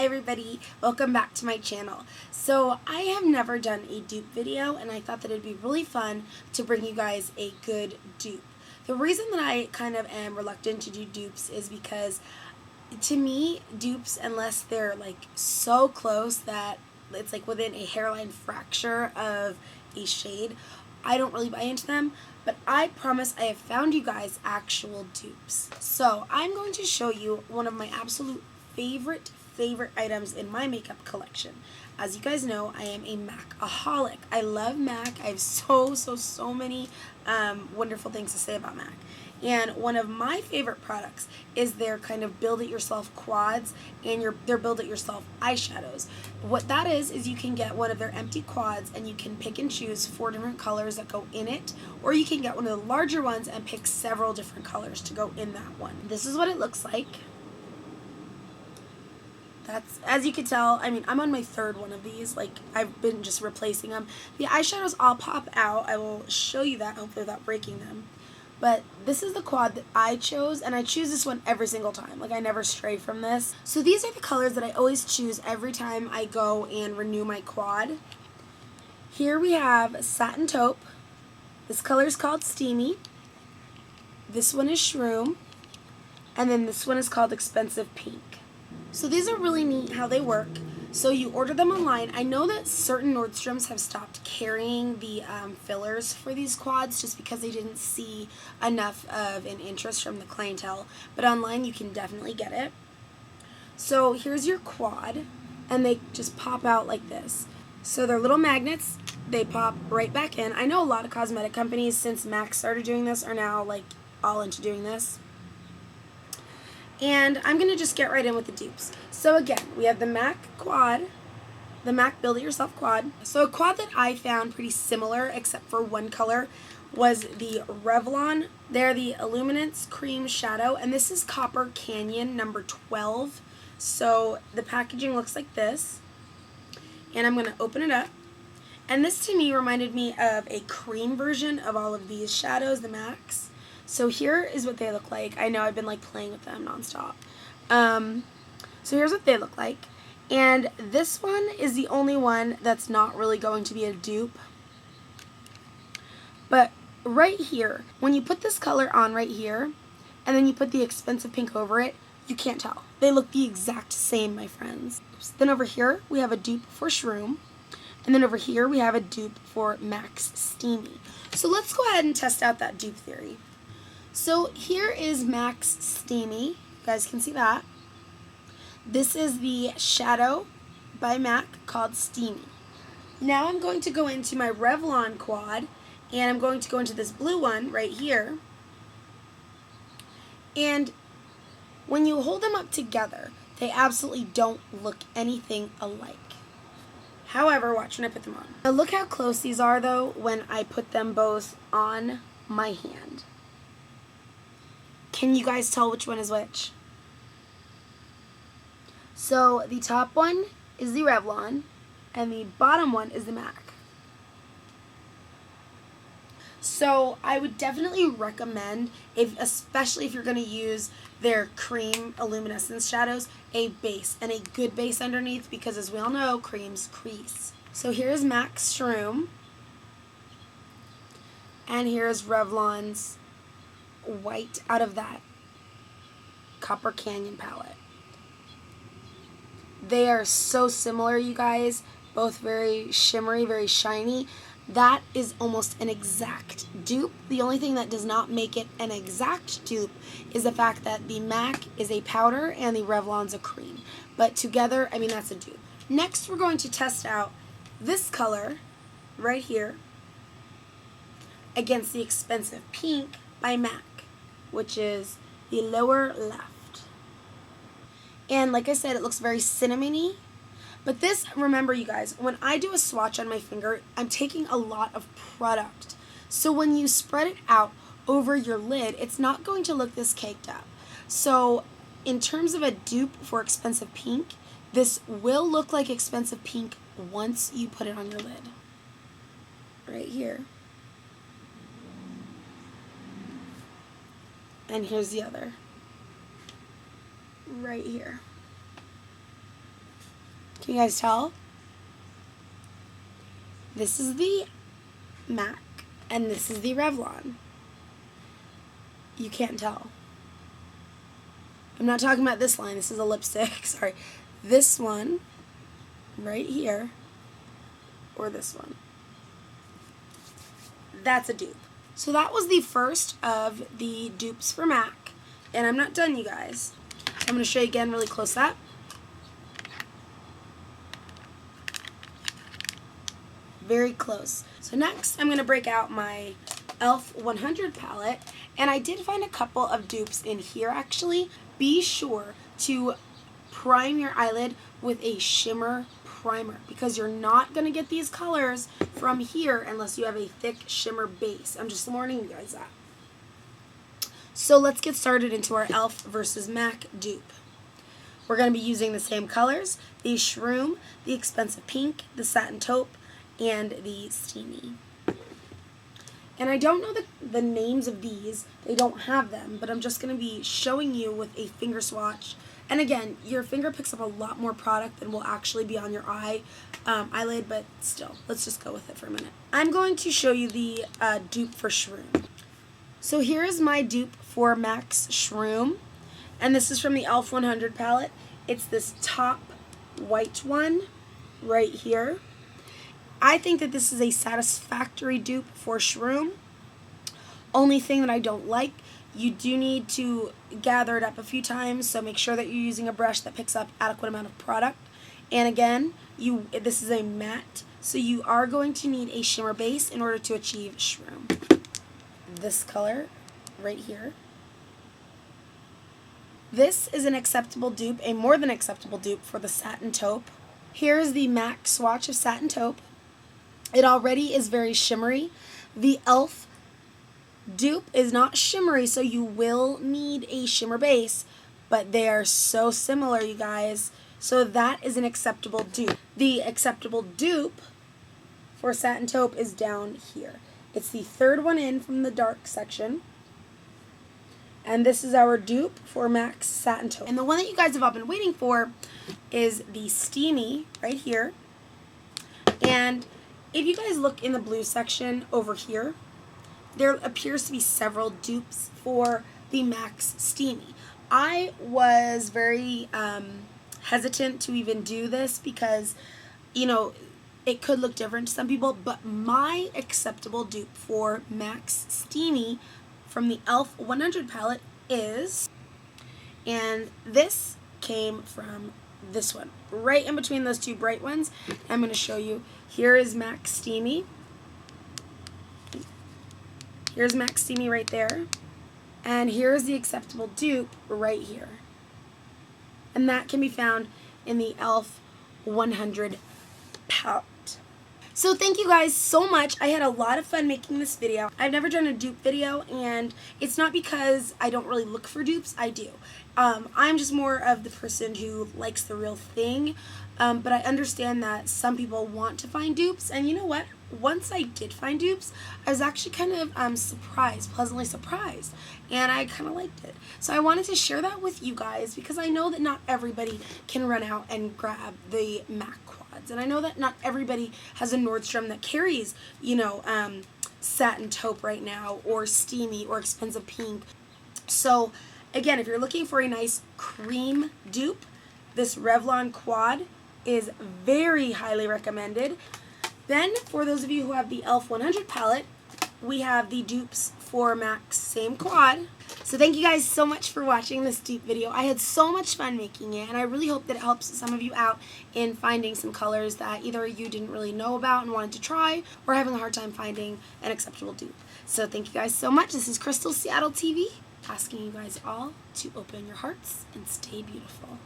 everybody, welcome back to my channel. So I have never done a dupe video and I thought that it'd be really fun to bring you guys a good dupe. The reason that I kind of am reluctant to do dupes is because to me, dupes, unless they're like so close that it's like within a hairline fracture of a shade, I don't really buy into them, but I promise I have found you guys actual dupes. So I'm going to show you one of my absolute favorite items in my makeup collection. As you guys know, I am a MAC-aholic. I love MAC. I have so many wonderful things to say about MAC. And one of my favorite products is their kind of build-it-yourself quads and their build-it-yourself eyeshadows. What that is you can get one of their empty quads and you can pick and choose 4 different colors that go in it, or you can get one of the larger ones and pick several different colors to go in that one. This is what it looks like. That's, as you can tell, I mean, I'm on my 3rd one of these. Like, I've been just replacing them. The eyeshadows all pop out. I will show you that, hopefully without breaking them. But this is the quad that I chose, and I choose this one every single time. Like, I never stray from this. So these are the colors that I always choose every time I go and renew my quad. Here we have Satin Taupe. This color is called Steamy. This one is Shroom. And then this one is called Expensive Pink. So these are really neat how they work. So you order them online. I know that certain Nordstroms have stopped carrying the fillers for these quads just because they didn't see enough of an interest from the clientele. But online you can definitely get it. So here's your quad, and they just pop out like this. So they're little magnets. They pop right back in. I know a lot of cosmetic companies, since MAC started doing this, are now like all into doing this. And I'm going to just get right in with the dupes. So again, we have the MAC quad, the MAC build-it-yourself quad. So a quad that I found pretty similar, except for one color, was the Revlon. They're the Illuminance Cream Shadow, and this is Copper Canyon number 12. So the packaging looks like this. And I'm going to open it up. And this to me reminded me of a cream version of all of these shadows, the MACs. So here is what they look like. I know I've been like playing with them nonstop. So here's what they look like. And this one is the only one that's not really going to be a dupe. But right here, when you put this color on right here, and then you put the Expensive Pink over it, you can't tell. They look the exact same, my friends. Then over here, we have a dupe for Shroom. And then over here, we have a dupe for MAC's Steamy. So let's go ahead and test out that dupe theory. So here is MAC's Steamy. You guys can see that. This is the shadow by MAC called Steamy. Now I'm going to go into my Revlon quad, and I'm going to go into this blue one right here. And when you hold them up together, they absolutely don't look anything alike. However, watch when I put them on. Now look how close these are though when I put them both on my hand. Can you guys tell which one is which? So the top one is the Revlon, and the bottom one is the MAC. So I would definitely recommend, especially if you're going to use their cream luminescence shadows, a base, and a good base underneath, because as we all know, creams crease. So here's MAC's Shroom, and here's Revlon's white out of that Copper Canyon palette. They are so similar, you guys. Both very shimmery, very shiny. That is almost an exact dupe. The only thing that does not make it an exact dupe is the fact that the MAC is a powder and the Revlon's a cream. But together, I mean, that's a dupe. Next, we're going to test out this color right here against the Expensive Pink by MAC, which is the lower left. And like I said, it looks very cinnamony. But this, remember you guys, when I do a swatch on my finger, I'm taking a lot of product. So when you spread it out over your lid, it's not going to look this caked up. So in terms of a dupe for Expensive Pink, this will look like Expensive Pink once you put it on your lid. Right here. And here's the other. Right here. Can you guys tell? This is the MAC, and this is the Revlon. You can't tell. I'm not talking about this line. This is a lipstick. Sorry. This one right here, or this one. That's a dupe. So that was the first of the dupes for MAC. And I'm not done, you guys. So I'm going to show you again really close up. Very close. So next, I'm going to break out my e.l.f. 100 palette. And I did find a couple of dupes in here, actually. Be sure to prime your eyelid with a shimmer primer, because you're not going to get these colors from here unless you have a thick shimmer base. I'm just warning you guys that. So let's get started into our e.l.f. versus MAC dupe. We're going to be using the same colors: the Shroom, the Expensive Pink, the Satin Taupe, and the Steamy. And I don't know the names of these. They don't have them, but I'm just going to be showing you with a finger swatch. And again, your finger picks up a lot more product than will actually be on your eyelid, but still, let's just go with it for a minute. I'm going to show you the dupe for Shroom. So here is my dupe for MAC's Shroom, and this is from the e.l.f. 100 palette. It's this top white one right here. I think that this is a satisfactory dupe for Shroom. Only thing that I don't like, you do need to gather it up a few times, so make sure that you're using a brush that picks up adequate amount of product. And again, this is a matte, so you are going to need a shimmer base in order to achieve Shroom. This color right here. This is an acceptable dupe, a more than acceptable dupe for the Satin Taupe. Here is the MAC swatch of Satin Taupe. It already is very shimmery. The e.l.f. dupe is not shimmery, so you will need a shimmer base, but they are so similar, you guys. So that is an acceptable dupe. The acceptable dupe for Satin Taupe is down here. It's the third one in from the dark section. And this is our dupe for MAC's Satin Taupe. And the one that you guys have all been waiting for is the Steamy right here. And if you guys look in the blue section over here, there appears to be several dupes for the MAC's Steamy. I was very hesitant to even do this because, you know, it could look different to some people, but my acceptable dupe for MAC's Steamy from the e.l.f. 100 palette is, and this came from this one, right in between those two bright ones. I'm going to show you. Here is MAC's Steamy. Here's MAC's Steamy right there. And here's the acceptable dupe right here. And that can be found in the e.l.f. 100 palette. So thank you guys so much. I had a lot of fun making this video. I've never done a dupe video, and it's not because I don't really look for dupes. I do. I'm just more of the person who likes the real thing. But I understand that some people want to find dupes, and you know what? Once I did find dupes, I was actually kind of surprised, pleasantly surprised, and I kind of liked it. So I wanted to share that with you guys because I know that not everybody can run out and grab the MAC quads, and I know that not everybody has a Nordstrom that carries, you know, Satin Taupe right now, or Steamy, or Expensive Pink. So again, if you're looking for a nice cream dupe, this Revlon quad is very highly recommended. Then, for those of you who have the e.l.f. 100 palette, we have the dupes for MAC's same quad. So thank you guys so much for watching this dupe video. I had so much fun making it, and I really hope that it helps some of you out in finding some colors that either you didn't really know about and wanted to try, or having a hard time finding an acceptable dupe. So thank you guys so much. This is Crystal Seattle TV, asking you guys all to open your hearts and stay beautiful.